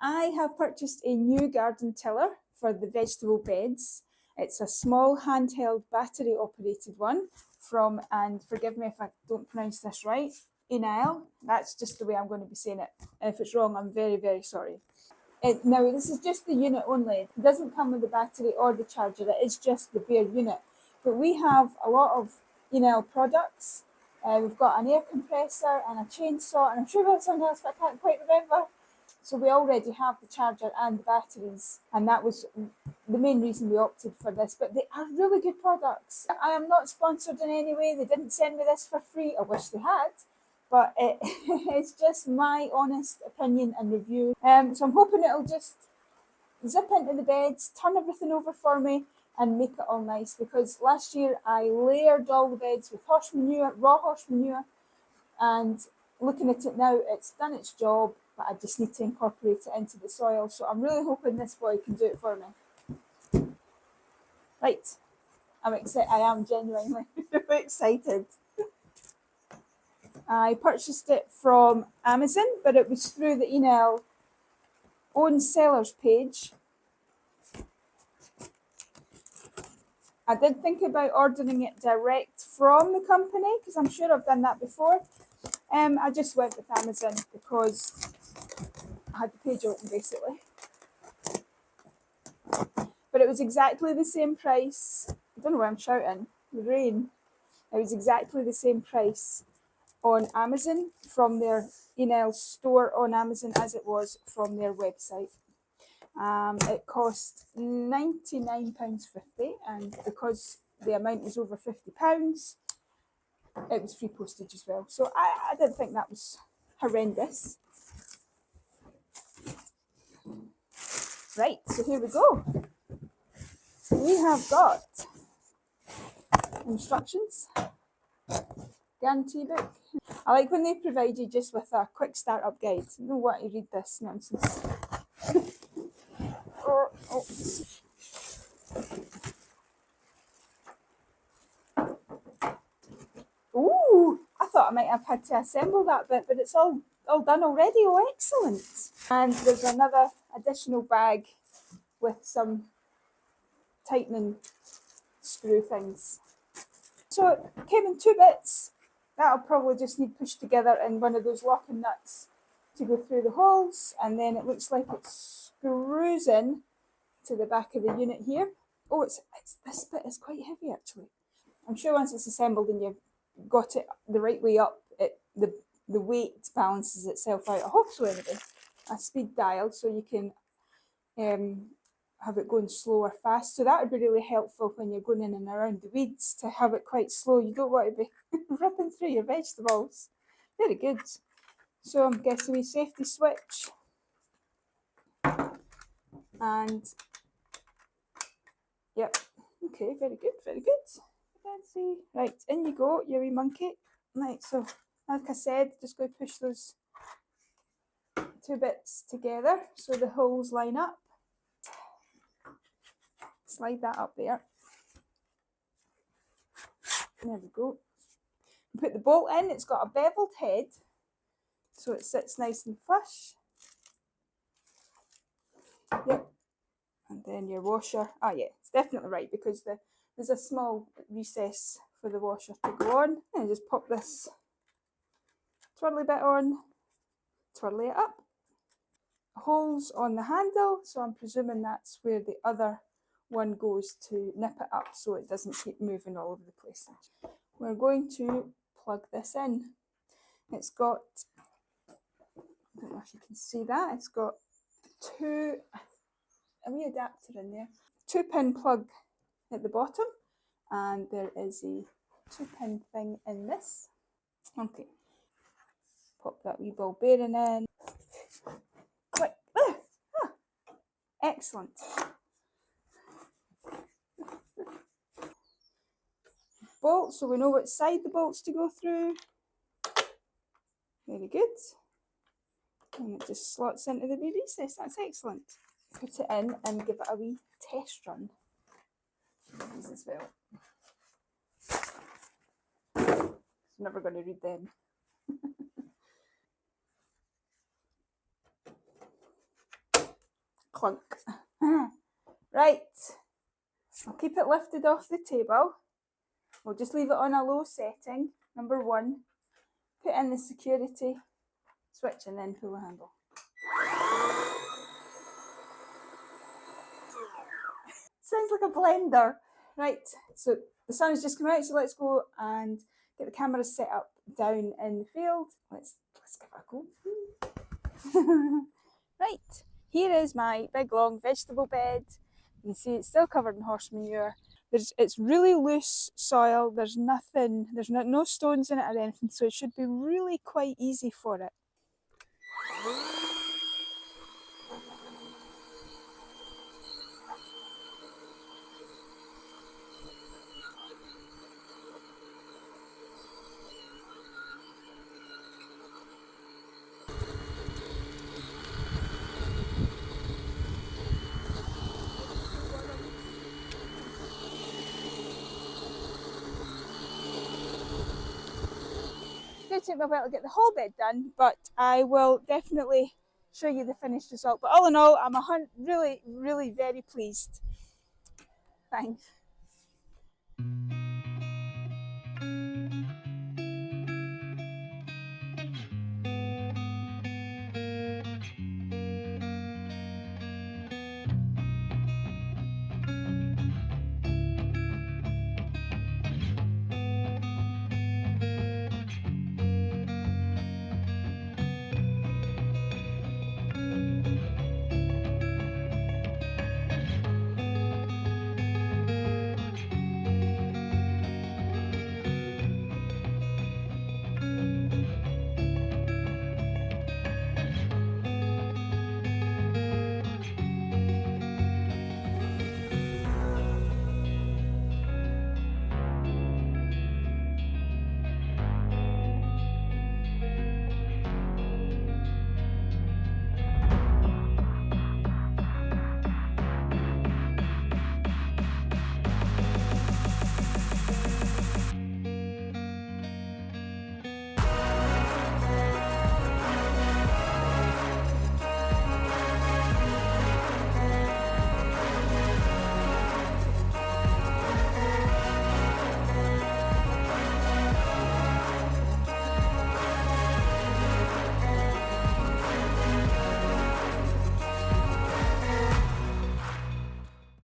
I have purchased a new garden tiller for the vegetable beds. It's a small handheld battery operated one from, and forgive me if I don't pronounce this right, Einhell. That's just the way I'm going to be saying it. If it's wrong, I'm very, very sorry. Now, this is just the unit only. It doesn't come with the battery or the charger. It is just the bare unit. But we have a lot of Einhell products. We've got an air compressor and a chainsaw, and I'm sure we have something else, but I can't quite remember. So we already have the charger and the batteries, and that was the main reason we opted for this. But they are really good products. I am not sponsored in any way. They didn't send me this for free. I wish they had. But it's just my honest opinion and review. So I'm hoping it'll just zip into the beds, turn everything over for me, and make it all nice. Because last year I layered all the beds with horse manure, raw horse manure, and looking at it now, it's done its job, but I just need to incorporate it into the soil. So I'm really hoping this boy can do it for me. Right, I'm excited. I am genuinely excited. I purchased it from Amazon, but it was through the Einhell own sellers page. I did think about ordering it direct from the company because I'm sure I've done that before. I just went with Amazon because I had the page open basically. But it was exactly the same price. I don't know why I'm shouting. The rain. It was exactly the same price on Amazon from their Einhell store on Amazon as it was from their website. It cost £99.50, and because the amount was over £50, it was free postage as well. So I didn't think that was horrendous. Right, so here we go. We have got instructions, guarantee book. I like when they provide you just with a quick startup guide. You don't want to read this nonsense. Ooh, I thought I might have had to assemble that bit, but it's all done already. Oh, excellent. And there's another additional bag with some tightening screw things. So it came in 2 bits. That'll probably just need pushed together in one of those locking nuts to go through the holes, and then it looks like it screws in to the back of the unit here. Oh, it's this bit is quite heavy actually. I'm sure once it's assembled and you've got it the right way up, the weight balances itself out. I hope so anyway. A speed dial so you can have it going slow or fast. So that would be really helpful when you're going in and around the weeds, to have it quite slow. You don't want to be ripping through your vegetables. Very good. So I'm guessing we safety switch. And yep. Okay, very good, very good. Fancy. Right, in you go, you wee monkey. Right, so like I said, just go push those 2 bits together so the holes line up. Slide that up there. There we go. Put the bolt in. It's got a beveled head, so it sits nice and flush. Yep. And then your washer. Ah, yeah, it's definitely right because there's a small recess for the washer to go on. And just pop this twirly bit on, twirly it up. Holes on the handle, so I'm presuming that's where the other one goes to nip it up so it doesn't keep moving all over the place. We're going to plug this in. It's got, I don't know if you can see that, it's got a wee adapter in there. 2-pin plug at the bottom, and there is a 2-pin thing in this. Okay, pop that wee ball bearing in. Click. Ah, excellent. Bolt, so we know which side the bolts to go through. Very good. And it just slots into the wee recess. That's excellent. Put it in and give it a wee test run. These as well. I'm never going to read them. Clunk. Right, I'll keep it lifted off the table. We'll just leave it on a low setting, number 1. Put in the security switch and then pull the handle. Sounds like a blender. Right, so the sun has just come out, so let's go and get the camera set up down in the field. Let's give it a go. Right, here is my big long vegetable bed. You can see it's still covered in horse manure. It's really loose soil. There's nothing, no stones in it or anything, so it should be really quite easy for it. It's going to take me a while to get the whole bed done, but I will definitely show you the finished result. But all in all, I'm really, really very pleased. Thanks.